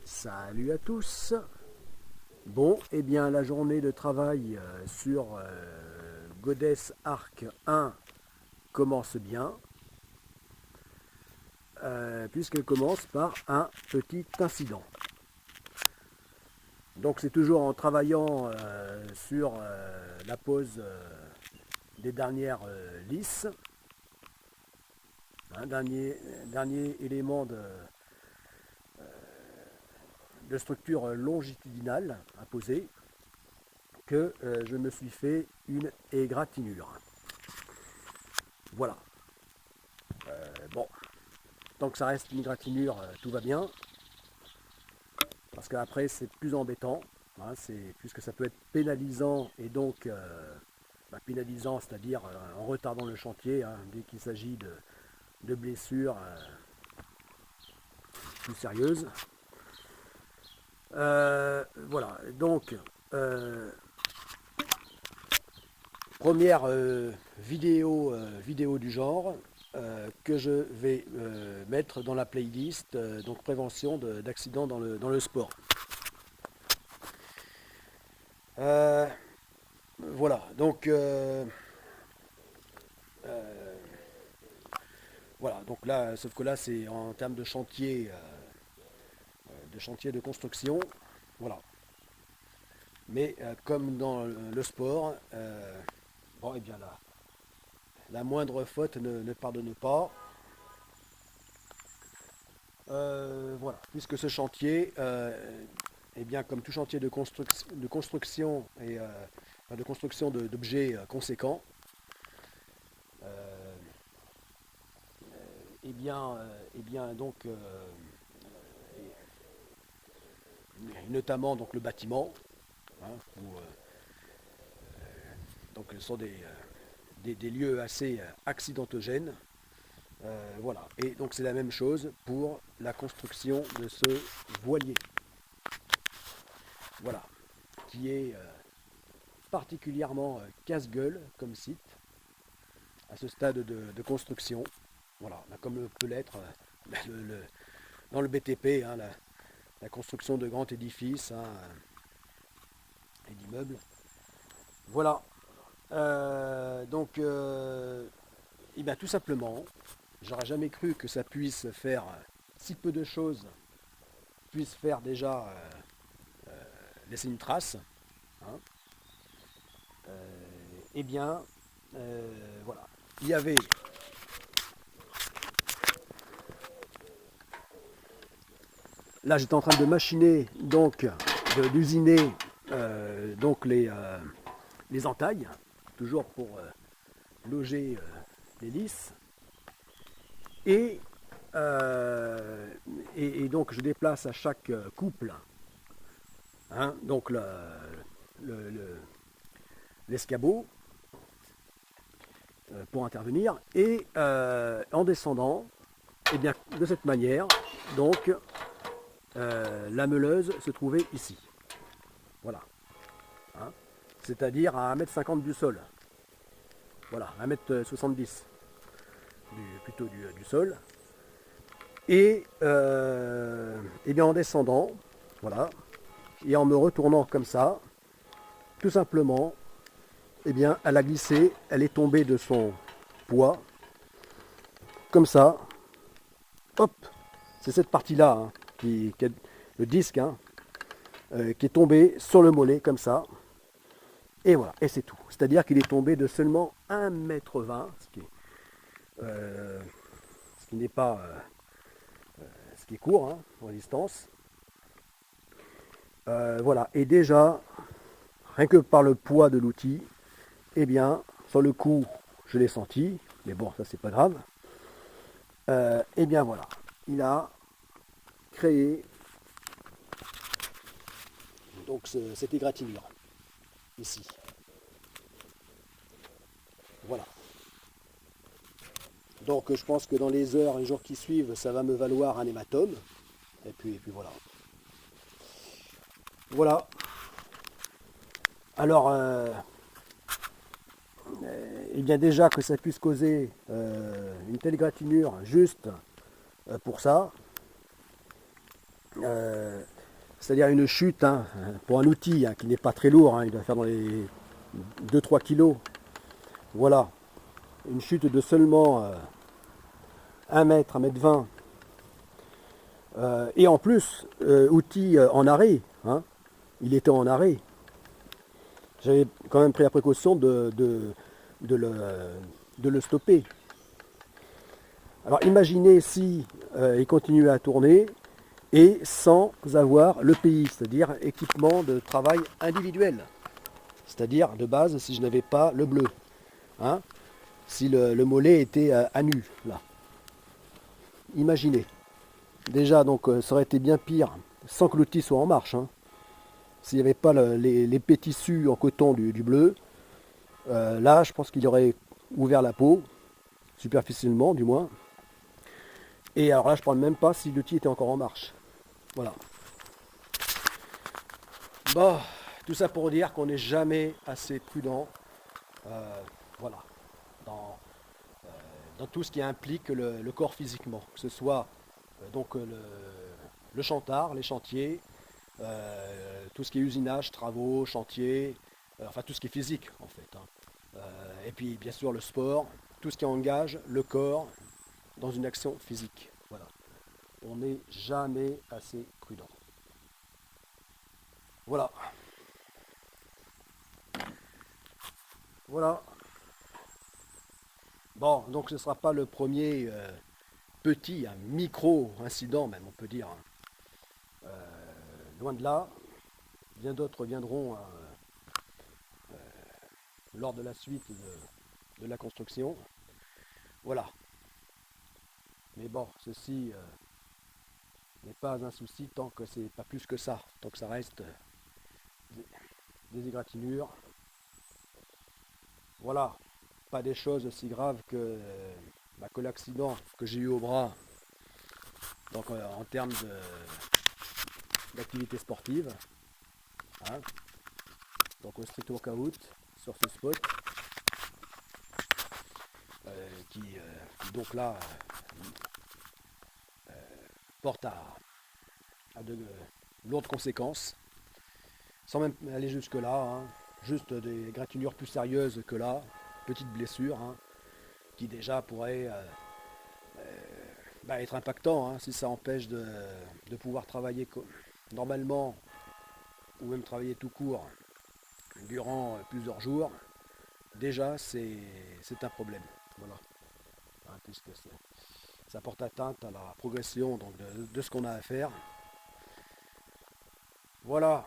Salut à tous. Bon, eh bien la journée de travail sur Goddess Arc 1 commence bien, puisqu'elle commence par un petit incident. Donc c'est toujours en travaillant sur la pose des dernières lisses, un dernier élément de structure longitudinale à poser, que je me suis fait une égratignure. Voilà. Bon, tant que ça reste une égratignure, tout va bien. Parce qu'après, c'est plus embêtant, hein, puisque ça peut être pénalisant, et donc pénalisant, c'est-à-dire en retardant le chantier, hein, dès qu'il s'agit de blessures plus sérieuses. Voilà, donc première vidéo du genre que je vais mettre dans la playlist, donc prévention d'accidents dans le sport. Voilà, donc voilà, donc là, sauf que là c'est en termes de chantier de construction, voilà. Mais comme dans le sport, bon, et bien là, la moindre faute ne pardonne pas. Voilà, puisque ce chantier, eh bien, comme tout chantier de construction et de construction d'objets conséquents, eh bien donc, notamment donc le bâtiment, hein, où, donc ce sont des lieux assez accidentogènes. Voilà, et donc c'est la même chose pour la construction de ce voilier. Voilà, qui est particulièrement casse-gueule comme site à ce stade de construction. Voilà, comme peut l'être dans le BTP, hein, la construction de grands édifices, hein, et d'immeubles. Voilà, donc et bien, tout simplement, j'aurais jamais cru que ça puisse faire si peu de choses, puisse faire déjà laisser une trace. Hein. Eh bien, voilà. Il y avait là, j'étais en train de machiner, donc d'usiner donc les entailles, toujours pour loger les lisses. Et donc je déplace à chaque couple, hein, donc l'escabeau pour intervenir, et en descendant, et bien de cette manière, donc la meuleuse se trouvait ici. Voilà. Hein, c'est-à-dire à 1,50 m du sol. Voilà, 1,70 m plutôt du sol. Et bien en descendant, voilà, et en me retournant comme ça, tout simplement, eh bien, elle a glissé, elle est tombée de son poids, comme ça, hop, c'est cette partie-là, hein, le disque, hein, qui est tombé sur le mollet, comme ça, et voilà, et c'est tout. C'est-à-dire qu'il est tombé de seulement 1,20 m, ce qui n'est pas... ce qui est court, hein, en distance. Voilà, et déjà, rien que par le poids de l'outil, eh bien, sur le coup, je l'ai senti, mais bon, ça c'est pas grave. Eh bien voilà, il a créé donc cette égratignure, ici. Voilà. Donc je pense que dans les heures, les jours qui suivent, ça va me valoir un hématome. Et puis voilà. Voilà. Alors, il y a déjà que ça puisse causer une telle égratignure juste pour ça. c'est-à-dire une chute hein, pour un outil hein, qui n'est pas très lourd, hein, il doit faire dans les 2-3 kilos. Voilà, une chute de seulement 1 mètre, 1 mètre 20. Et en plus, outil en arrêt, hein, il était en arrêt. J'avais quand même pris la précaution de le stopper. Alors imaginez si il continuait à tourner et sans avoir l'EPI, c'est-à-dire équipement de travail individuel. C'est-à-dire de base si je n'avais pas le bleu. Hein, si le mollet était à nu, là. Imaginez. Déjà, donc, ça aurait été bien pire sans que l'outil soit en marche. Hein. S'il n'y avait pas l'épais tissu en coton du bleu, là, je pense qu'il aurait ouvert la peau, superficiellement du moins. Et alors là, je ne parle même pas si l'outil était encore en marche. Voilà. Bon, tout ça pour dire qu'on n'est jamais assez prudent. Voilà. Dans, dans tout ce qui implique le corps physiquement, que ce soit donc le chantard, les chantiers, tout ce qui est usinage, travaux, chantiers, enfin tout ce qui est physique en fait. Hein. Et puis bien sûr le sport, tout ce qui engage le corps dans une action physique. Voilà. On n'est jamais assez prudent. Voilà. Voilà. Bon, donc ce ne sera pas le premier petit, un micro-incident même, on peut dire. Loin de là, bien d'autres viendront lors de la suite de la construction. Voilà. Mais bon, ceci n'est pas un souci tant que c'est pas plus que ça, tant que ça reste des égratignures. Voilà. Pas des choses aussi graves que l'accident que j'ai eu au bras. Donc en termes d'activité sportive. Hein. Donc au street workout sur ce spot. Qui donc là porte à de lourdes conséquences, sans même aller jusque là, hein. Juste des égratignures plus sérieuses que là, petites blessures, hein, qui déjà pourraient être impactant hein, si ça empêche de pouvoir travailler normalement ou même travailler tout court durant plusieurs jours. Déjà c'est un problème. Voilà. Hein, puisque ça porte atteinte à la progression donc, de ce qu'on a à faire. Voilà.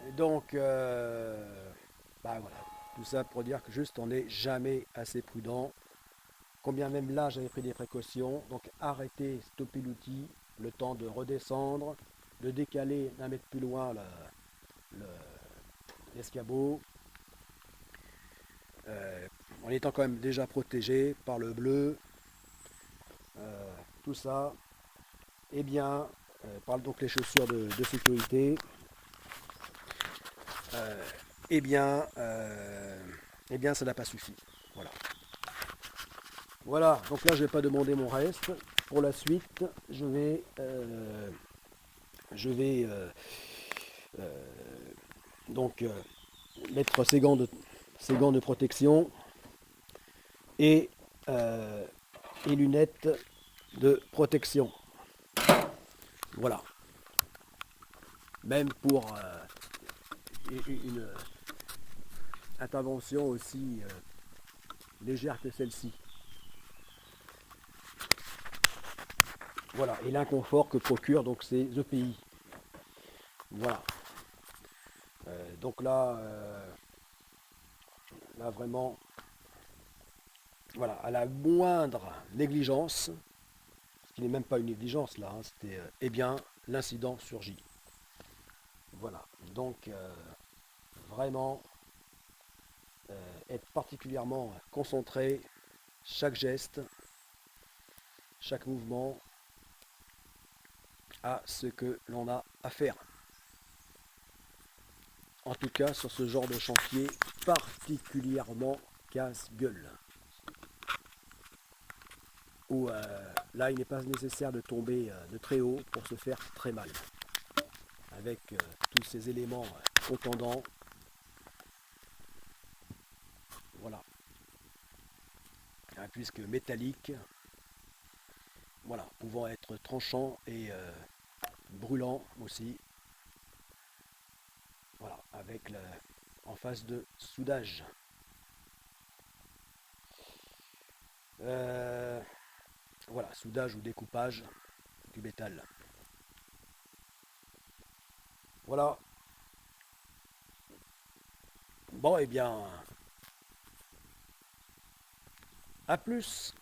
Et donc, voilà. Tout ça pour dire que juste on n'est jamais assez prudent. Combien même là j'avais pris des précautions. Donc arrêter, stopper l'outil, le temps de redescendre, de décaler d'un mètre plus loin l'escabeau. En étant quand même déjà protégé par le bleu. Tout ça. Eh bien, parle donc les chaussures de sécurité. Eh bien, ça n'a pas suffi. Voilà. Voilà, donc là je ne vais pas demander mon reste. Pour la suite, je vais donc mettre ces gants de protection et lunettes de protection. Voilà. Même pour une intervention aussi légère que celle-ci. Voilà, et l'inconfort que procurent donc ces EPI. Voilà. Donc là vraiment, voilà, à la moindre négligence, ce qui n'est même pas une négligence là, hein, c'était, eh bien, l'incident surgit. Voilà, donc vraiment être particulièrement concentré, chaque geste, chaque mouvement à ce que l'on a à faire. En tout cas sur ce genre de chantier particulièrement casse-gueule. Où là il n'est pas nécessaire de tomber de très haut pour se faire très mal. avec tous ces éléments contendants. Voilà. Puisque métallique, voilà, pouvant être tranchant et brûlant aussi. Voilà, avec en phase de soudage. Voilà, soudage ou découpage du métal. Voilà. Bon, et bien, à plus.